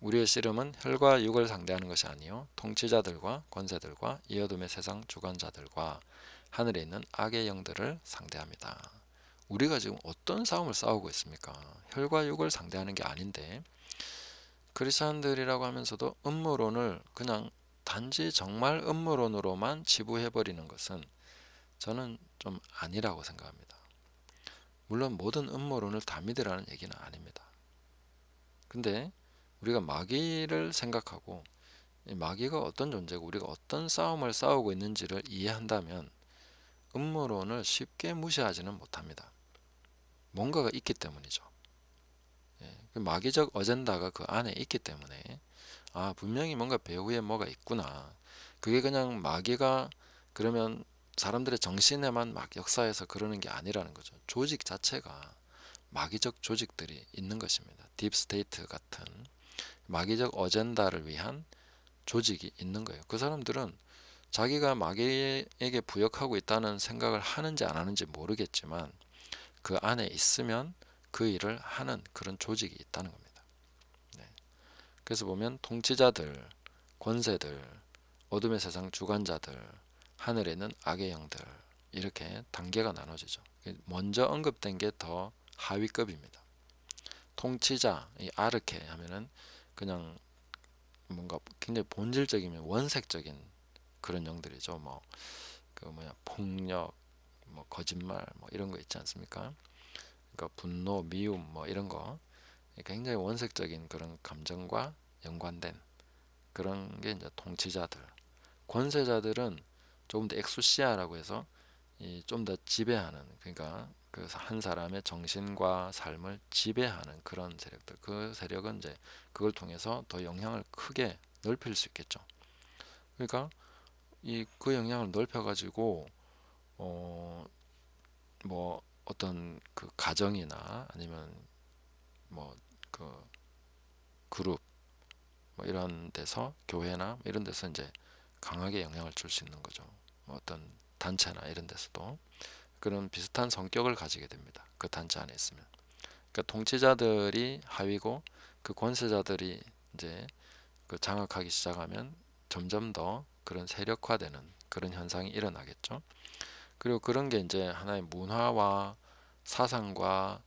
우리의 씨름은 혈과 육을 상대하는 것이 아니요 통치자들과 권세들과 이 어둠의 세상 주관자들과 하늘에 있는 악의 영들을 상대합니다. 우리가 지금 어떤 싸움을 싸우고 있습니까? 혈과 육을 상대하는 게 아닌데 크리스천들이라고 하면서도 음모론을 그냥 단지 정말 음모론으로만 치부해버리는 것은 저는 좀 아니라고 생각합니다. 물론 모든 음모론을 다 믿으라는 얘기는 아닙니다. 근데 우리가 마귀를 생각하고 이 마귀가 어떤 존재고 우리가 어떤 싸움을 싸우고 있는지를 이해한다면 음모론을 쉽게 무시하지는 못합니다. 뭔가가 있기 때문이죠. 그 마귀적 어젠다가 그 안에 있기 때문에 분명히 뭔가 배후에 뭐가 있구나. 그게 그냥 마귀가 그러면 사람들의 정신에만 막 역사해서 그러는 게 아니라는 거죠. 조직 자체가 마귀적 조직들이 있는 것입니다. 딥스테이트 같은 마귀적 어젠다를 위한 조직이 있는 거예요. 그 사람들은 자기가 마귀에게 부역하고 있다는 생각을 하는지 안 하는지 모르겠지만 그 안에 있으면 그 일을 하는 그런 조직이 있다는 겁니다. 네. 그래서 보면 통치자들, 권세들, 어둠의 세상 주관자들, 하늘에 있는 악의 영들 이렇게 단계가 나눠지죠. 먼저 언급된 게 더 하위급입니다. 통치자, 이 아르케 하면은 그냥 뭔가 굉장히 본질적이면 원색적인 그런 영들이죠. 폭력, 거짓말, 이런 거 있지 않습니까? 그러니까 분노, 미움, 이런 거 굉장히 원색적인 그런 감정과 연관된 그런 게 이제 통치자들. 권세자들은 조금 더 엑수시아라고 해서 좀 더 지배하는, 그러니까 그 한 사람의 정신과 삶을 지배하는 그런 세력들. 그 세력은 이제 그걸 통해서 더 영향을 크게 넓힐 수 있겠죠. 그러니까 그 영향을 넓혀가지고 어떤 그 가정이나 아니면 그 그룹 이런 데서 교회나 이런 데서 이제 강하게 영향을 줄 수 있는 거죠. 어떤 단체나 이런 데서도 그런 비슷한 성격을 가지게 됩니다. 그 단체 안에 있으면. 그러니까 통치자들이 하위고 그 권세자들이 이제 그 장악하기 시작하면 점점 더 그런 세력화되는 그런 현상이 일어나겠죠. 그리고 그런 게 이제 하나의 문화와 사상과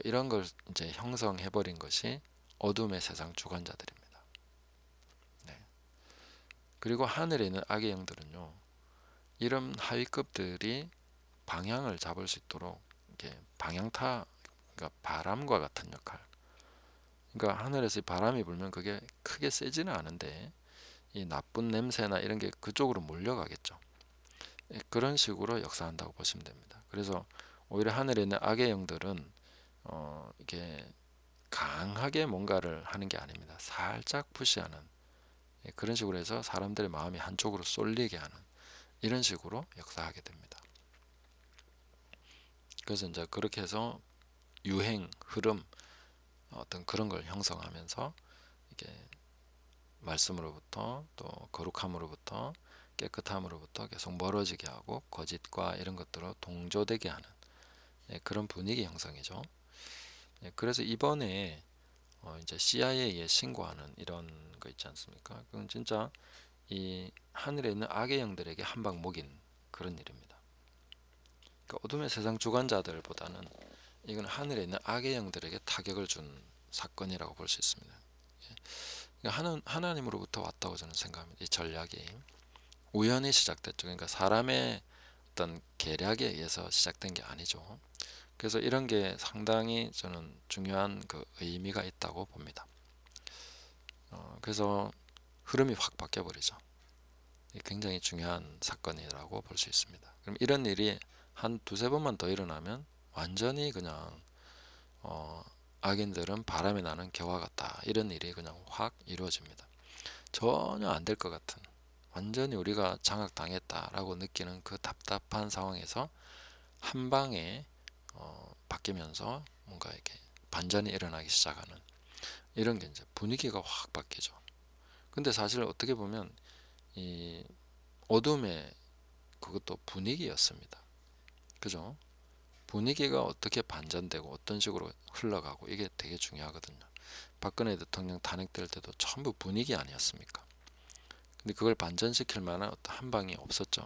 이런 걸 이제 형성해 버린 것이 어둠의 세상 주관자들입니다. 네. 그리고 하늘에 있는 악의 영들은요, 이런 하위급들이 방향을 잡을 수 있도록 이렇게 방향타, 그러니까 바람과 같은 역할. 그러니까 하늘에서 바람이 불면 그게 크게 세지는 않은데 이 나쁜 냄새나 이런 게 그쪽으로 몰려가겠죠. 그런 식으로 역사한다고 보시면 됩니다. 그래서 오히려 하늘에 있는 악의 영들은 이게 강하게 뭔가를 하는 게 아닙니다. 살짝 푸시하는 그런 식으로 해서 사람들의 마음이 한쪽으로 쏠리게 하는 이런 식으로 역사하게 됩니다. 그래서 이제 그렇게 해서 유행, 흐름 어떤 그런 걸 형성하면서 이게 말씀으로부터 또 거룩함으로부터 깨끗함으로부터 계속 멀어지게 하고 거짓과 이런 것들로 동조되게 하는 그런 분위기 형성이죠. 그래서 이번에 이제 CIA에 신고하는 이런 거 있지 않습니까? 그건 진짜 이 하늘에 있는 악의 영들에게 한 방 먹인 그런 일입니다. 그러니까 어둠의 세상 주관자들보다는 이건 하늘에 있는 악의 영들에게 타격을 준 사건이라고 볼 수 있습니다. 그러니까 하나님으로부터 왔다고 저는 생각합니다. 이 전략이 우연히 시작됐죠. 그러니까 사람의 어떤 계략에 의해서 시작된 게 아니죠. 그래서 이런 게 상당히 저는 중요한 그 의미가 있다고 봅니다. 그래서 흐름이 확 바뀌어 버리죠. 굉장히 중요한 사건이라고 볼 수 있습니다. 그럼 이런 일이 한 두세 번만 더 일어나면 완전히 그냥 악인들은 바람에 나는 겨와 같다. 이런 일이 그냥 확 이루어집니다. 전혀 안 될 것 같은 완전히 우리가 장악당했다라고 느끼는 그 답답한 상황에서 한 방에 바뀌면서 뭔가 이렇게 반전이 일어나기 시작하는 이런 게 이제 분위기가 확 바뀌죠. 근데 사실 어떻게 보면 이 어둠의 그것도 분위기였습니다. 그죠? 분위기가 어떻게 반전되고 어떤 식으로 흘러가고 이게 되게 중요하거든요. 박근혜 대통령 탄핵될 때도 전부 분위기 아니었습니까? 근데 그걸 반전시킬 만한 어떤 한 방이 없었죠.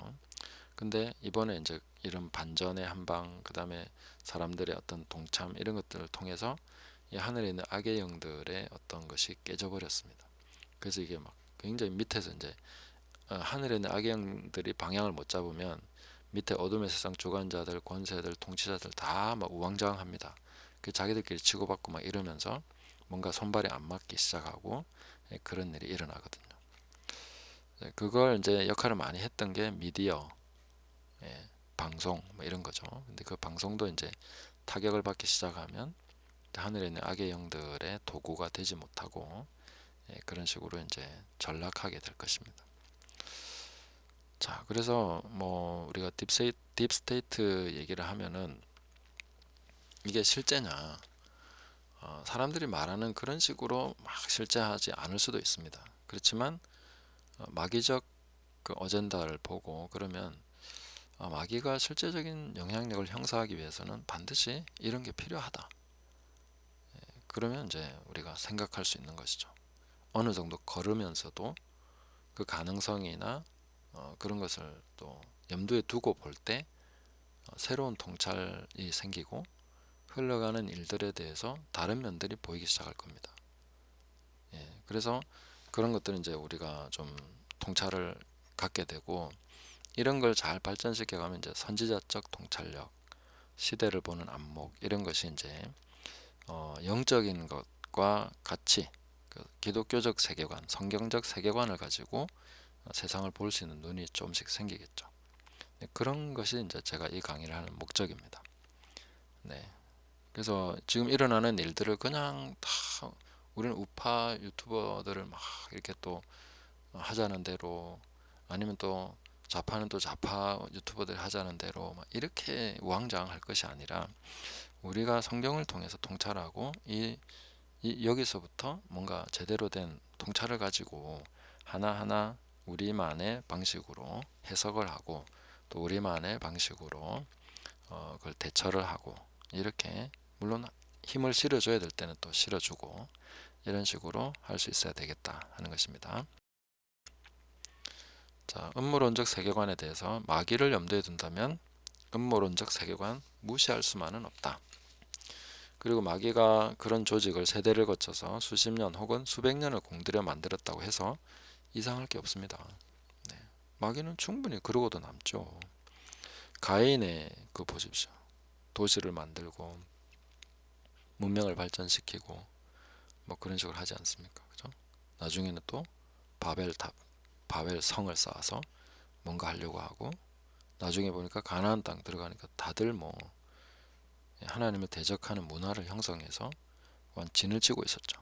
근데 이번에 이제 이런 반전의 한 방, 그 다음에 사람들의 어떤 동참 이런 것들을 통해서 이 하늘에 있는 악의 영들의 어떤 것이 깨져버렸습니다. 그래서 이게 막 굉장히 밑에서 이제 하늘에 있는 악영들이 방향을 못 잡으면 밑에 어둠의 세상 주관자들, 권세들, 통치자들 다 막 우왕좌왕합니다. 그 자기들끼리 치고받고 막 이러면서 뭔가 손발이 안 맞기 시작하고 그런 일이 일어나거든요. 그걸 이제 역할을 많이 했던 게 미디어, 방송 뭐 이런 거죠. 근데 그 방송도 이제 타격을 받기 시작하면 하늘에 있는 악의 영들의 도구가 되지 못하고 그런 식으로 이제 전락하게 될 것입니다. 자, 그래서 뭐 우리가 딥스테이트 얘기를 하면은 이게 실제냐? 사람들이 말하는 그런 식으로 막 실제하지 않을 수도 있습니다. 그렇지만 마귀적 그 어젠다를 보고 그러면 마귀가 실제적인 영향력을 형성하기 위해서는 반드시 이런 게 필요하다. 그러면 이제 우리가 생각할 수 있는 것이죠. 어느 정도 걸으면서도 그 가능성이나 그런 것을 또 염두에 두고 볼 때 새로운 통찰이 생기고 흘러가는 일들에 대해서 다른 면들이 보이기 시작할 겁니다. 그래서 그런 것들은 이제 우리가 좀 통찰을 갖게 되고 이런 걸 잘 발전시켜 가면 이제 선지자적 통찰력, 시대를 보는 안목 이런 것이 이제 영적인 것과 같이 그 기독교적 세계관, 성경적 세계관을 가지고 세상을 볼 수 있는 눈이 조금씩 생기겠죠. 그런 것이 이제 제가 이 강의를 하는 목적입니다. 네. 그래서 지금 일어나는 일들을 그냥 다 우리는 우파 유튜버들을 막 이렇게 또 하자는 대로 아니면 또 좌파는 또 좌파 유튜버들이 하자는 대로 막 이렇게 우왕좌왕할 것이 아니라 우리가 성경을 통해서 통찰하고 여기서부터 뭔가 제대로 된 통찰을 가지고 하나하나 우리만의 방식으로 해석을 하고 또 우리만의 방식으로 그걸 대처를 하고 이렇게 물론 힘을 실어줘야 될 때는 또 실어주고 이런 식으로 할 수 있어야 되겠다 하는 것입니다. 자, 음모론적 세계관에 대해서 마귀를 염두에 둔다면 음모론적 세계관 무시할 수만은 없다. 그리고 마귀가 그런 조직을 세대를 거쳐서 수십 년 혹은 수백 년을 공들여 만들었다고 해서 이상할 게 없습니다. 네. 마귀는 충분히 그러고도 남죠. 가인의 그 보십시오. 도시를 만들고 문명을 발전시키고 뭐 그런 식으로 하지 않습니까? 그죠? 나중에는 또 바벨탑, 바벨 성을 쌓아서 뭔가 하려고 하고 나중에 보니까 가나안 땅 들어가니까 다들 뭐 하나님을 대적하는 문화를 형성해서 진을 치고 있었죠.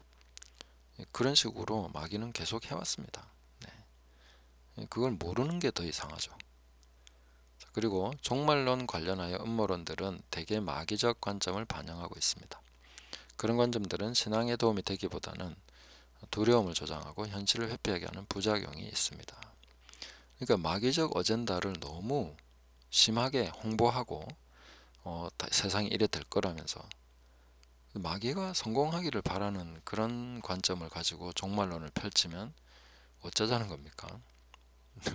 그런 식으로 마귀는 계속 해왔습니다. 네. 그걸 모르는 게 더 이상하죠. 그리고 종말론 관련하여 음모론들은 대개 마귀적 관점을 반영하고 있습니다. 그런 관점들은 신앙에 도움이 되기보다는 두려움을 조장하고 현실을 회피하게 하는 부작용이 있습니다. 그러니까 마귀적 어젠다를 너무 심하게 홍보하고 세상이 이래 될 거라면서 마귀가 성공하기를 바라는 그런 관점을 가지고 종말론을 펼치면 어쩌자는 겁니까?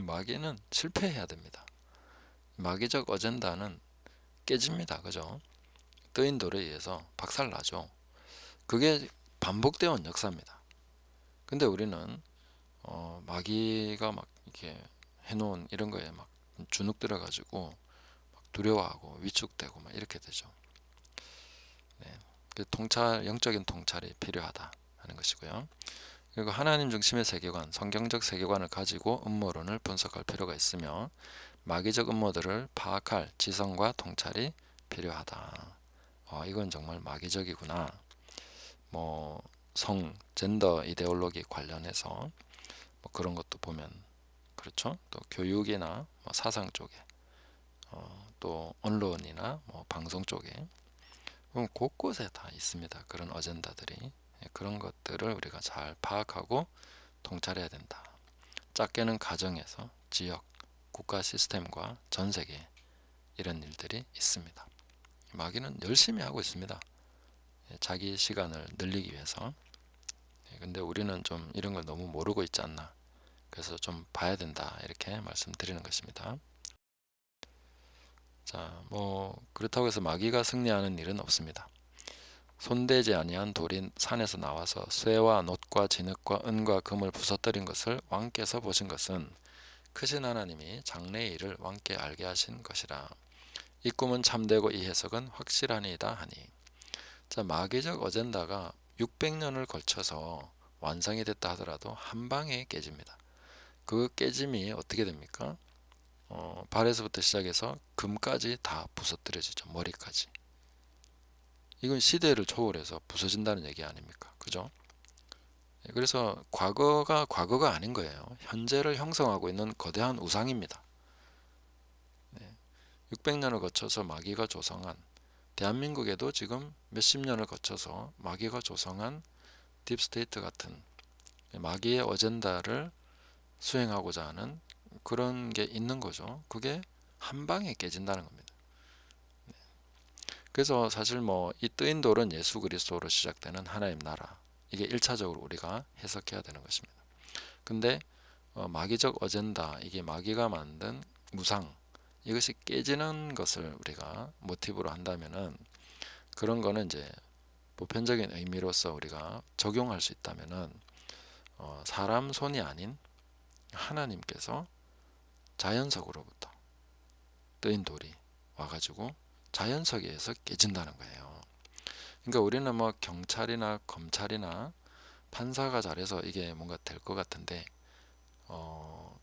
마귀는 실패해야 됩니다. 마귀적 어젠다는 깨집니다. 그죠? 뜨인 돌에 의해서 박살나죠. 그게 반복되어 온 역사입니다. 근데 우리는 마귀가 막 이렇게 해놓은 이런 거에 막 주눅 들어가지고 막 두려워하고 위축되고 막 이렇게 되죠. 네. 그 영적인 통찰이 필요하다 하는 것이고요. 그리고 하나님 중심의 세계관, 성경적 세계관을 가지고 음모론을 분석할 필요가 있으며 마귀적 음모들을 파악할 지성과 통찰이 필요하다. 이건 정말 마귀적이구나. 뭐 젠더 이데올로기 관련해서 뭐 그런 것도 보면 그렇죠. 또 교육이나 뭐 사상 쪽에 또 언론이나 뭐 방송 쪽에 곳곳에 다 있습니다. 그런 어젠다들이 그런 것들을 우리가 잘 파악하고 통찰해야 된다. 작게는 가정에서 지역, 국가 시스템과 전 세계 이런 일들이 있습니다. 마귀는 열심히 하고 있습니다. 자기 시간을 늘리기 위해서. 근데 우리는 좀 이런 걸 너무 모르고 있지 않나. 그래서 좀 봐야 된다. 이렇게 말씀드리는 것입니다. 자, 뭐 그렇다고 해서 마귀가 승리하는 일은 없습니다. 손대지 아니한 돌이 산에서 나와서 쇠와 놋과 진흙과 은과 금을 부서뜨린 것을 왕께서 보신 것은 크신 하나님이 장래의 일을 왕께 알게 하신 것이라. 이 꿈은 참되고 이 해석은 확실하니이다 하니. 자, 마귀적 어젠다가 600년을 걸쳐서 완성이 됐다 하더라도 한 방에 깨집니다. 그 깨짐이 어떻게 됩니까? 발에서부터 시작해서 금까지 다 부서뜨려지죠. 머리까지. 이건 시대를 초월해서 부서진다는 얘기 아닙니까? 그죠? 그래서 과거가 아닌 거예요. 현재를 형성하고 있는 거대한 우상입니다. 600년을 거쳐서 마귀가 조성한, 대한민국에도 지금 몇십 년을 거쳐서 마귀가 조성한 딥스테이트 같은 마귀의 어젠다를 수행하고자 하는 그런 게 있는 거죠. 그게 한 방에 깨진다는 겁니다. 그래서 사실 뭐 이 뜨인 돌은 예수 그리스도로 시작되는 하나님 나라, 이게 1차적으로 우리가 해석해야 되는 것입니다. 근데 마귀적 어젠다, 이게 마귀가 만든 무상, 이것이 깨지는 것을 우리가 모티브로 한다면은, 그런 거는 이제 보편적인 의미로서 우리가 적용할 수 있다면은, 사람 손이 아닌 하나님께서 자연석으로부터 뜨인 돌이 와가지고 자연석에 의해서 깨진다는 거예요. 그러니까 우리는 뭐 경찰이나 검찰이나 판사가 잘해서 이게 뭔가 될 것 같은데,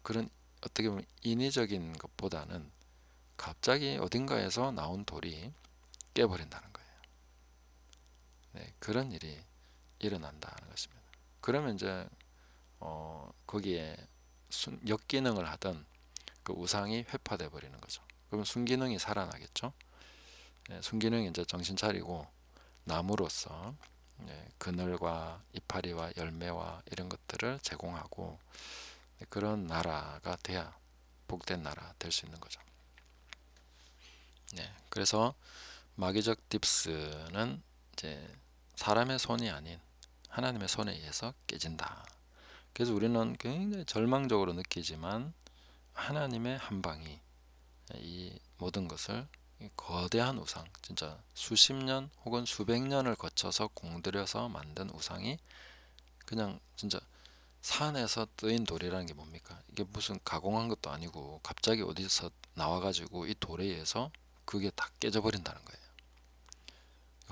그런 어떻게 보면 인위적인 것보다는 갑자기 어딘가에서 나온 돌이 깨버린다는 거예요. 네, 그런 일이 일어난다는 것입니다. 그러면 이제 거기에 역기능을 하던 그 우상이 회파돼 버리는 거죠. 그럼 순기능이 살아나겠죠. 네, 순기능이 이제 정신 차리고 나무로서 그늘과 이파리와 열매와 이런 것들을 제공하고, 그런 나라가 돼야 복된 나라 될 수 있는 거죠. 네, 그래서 마귀적 딥스는 이제 사람의 손이 아닌 하나님의 손에 의해서 깨진다. 그래서 우리는 굉장히 절망적으로 느끼지만 하나님의 한 방이 이 모든 것을, 거대한 우상, 진짜 수십 년 혹은 수백 년을 거쳐서 공들여서 만든 우상이 그냥 진짜 산에서 뜨인 돌이라는 게 뭡니까? 이게 무슨 가공한 것도 아니고 갑자기 어디서 나와가지고 이 돌에 의해서 그게 다 깨져버린다는 거예요.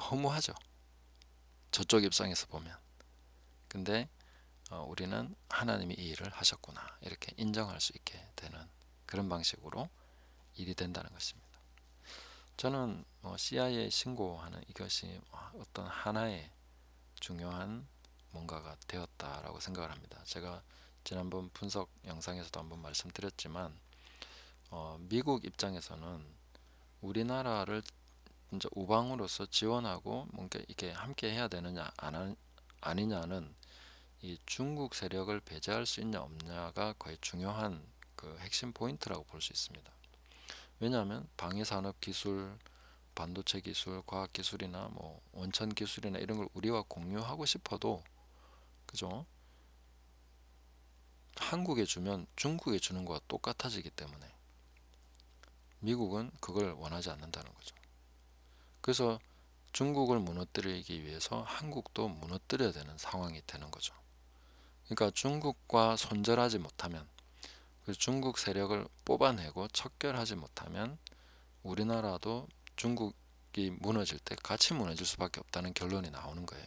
허무하죠. 저쪽 입장에서 보면. 근데 우리는 하나님이 이 일을 하셨구나 이렇게 인정할 수 있게 되는 그런 방식으로 일이 된다는 것입니다. 저는 CIA 신고하는 이것이 어떤 하나의 중요한 뭔가가 되었다라고 생각을 합니다. 제가 지난번 분석 영상에서도 한번 말씀드렸지만, 미국 입장에서는 우리나라를 진짜 우방으로서 지원하고 뭔가 이렇게 함께 해야 되느냐 아니냐는 이 중국 세력을 배제할 수 있냐 없냐가 거의 중요한 그 핵심 포인트라고 볼 수 있습니다. 왜냐하면 방위산업 기술, 반도체 기술, 과학 기술이나 뭐 원천 기술이나 이런 걸 우리와 공유하고 싶어도, 그죠? 한국에 주면 중국에 주는 거와 똑같아지기 때문에 미국은 그걸 원하지 않는다는 거죠. 그래서 중국을 무너뜨리기 위해서 한국도 무너뜨려야 되는 상황이 되는 거죠. 그러니까 중국과 손절하지 못하면, 그 중국 세력을 뽑아내고 척결하지 못하면 우리나라도 중국이 무너질 때 같이 무너질 수밖에 없다는 결론이 나오는 거예요.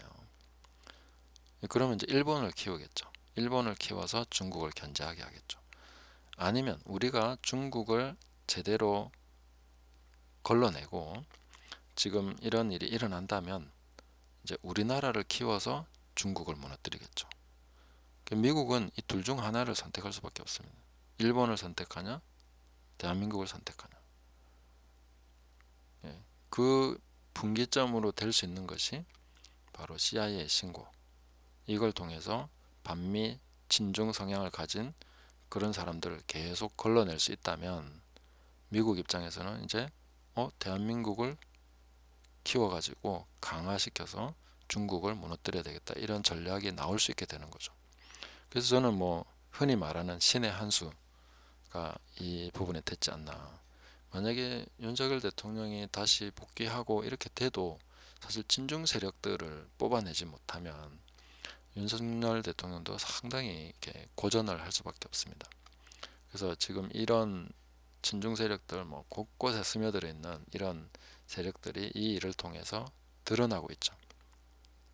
그러면 이제 일본을 키우겠죠. 일본을 키워서 중국을 견제하게 하겠죠. 아니면 우리가 중국을 제대로 걸러내고 지금 이런 일이 일어난다면 이제 우리나라를 키워서 중국을 무너뜨리겠죠. 미국은 이 둘 중 하나를 선택할 수밖에 없습니다. 일본을 선택하냐, 대한민국을 선택하냐. 그 분기점으로 될 수 있는 것이 바로 CIA 신고. 이걸 통해서 반미 친중 성향을 가진 그런 사람들을 계속 걸러낼 수 있다면 미국 입장에서는 이제 대한민국을 키워가지고 강화시켜서 중국을 무너뜨려야 되겠다, 이런 전략이 나올 수 있게 되는 거죠. 그래서 저는 뭐 흔히 말하는 신의 한 수가 이 부분에 됐지 않나. 만약에 윤석열 대통령이 다시 복귀하고 이렇게 돼도 사실 친중 세력들을 뽑아내지 못하면 윤석열 대통령도 상당히 이렇게 고전을 할 수밖에 없습니다. 그래서 지금 이런 친중 세력들 뭐 곳곳에 스며들어 있는 이런 세력들이 이 일을 통해서 드러나고 있죠.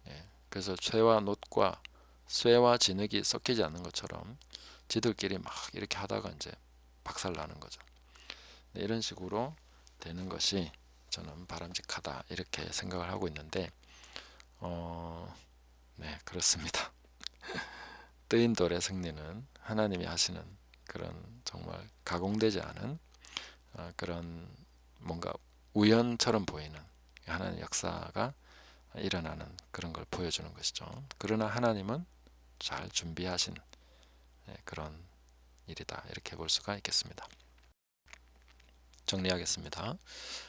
예, 그래서 쇠와 놋과 쇠와 진흙이 섞이지 않는 것처럼 지들끼리 막 이렇게 하다가 이제 박살나는 거죠. 네, 이런 식으로 되는 것이 저는 바람직하다 이렇게 생각을 하고 있는데 네, 그렇습니다. 뜨인 돌의 승리는 하나님이 하시는 그런 정말 가공되지 않은 그런 뭔가 우연처럼 보이는 하나님의 역사가 일어나는 그런 걸 보여주는 것이죠. 그러나 하나님은 잘 준비하신 그런 일이다 이렇게 볼 수가 있겠습니다. 정리하겠습니다.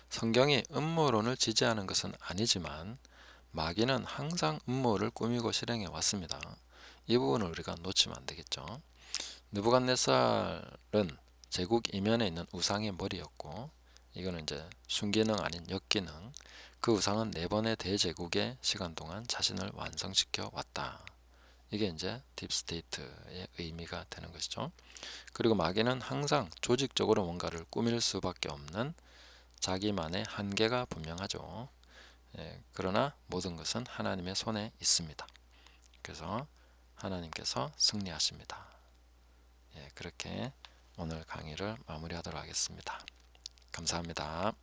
성경이 음모론을 지지하는 것은 아니지만 마귀는 항상 음모를 꾸미고 실행해 왔습니다. 이 부분을 우리가 놓치면 안 되겠죠. 느부갓네살은 제국 이면에 있는 우상의 머리였고 이거는 이제 순기능 아닌 역기능 그 우상은 4번의 대제국의 시간 동안 자신을 완성시켜 왔다. 이게 이제 딥스테이트의 의미가 되는 것이죠. 그리고 마귀는 항상 조직적으로 뭔가를 꾸밀 수밖에 없는 자기만의 한계가 분명하죠. 그러나 모든 것은 하나님의 손에 있습니다. 그래서 하나님께서 승리하십니다. 그렇게 오늘 강의를 마무리하도록 하겠습니다. 감사합니다.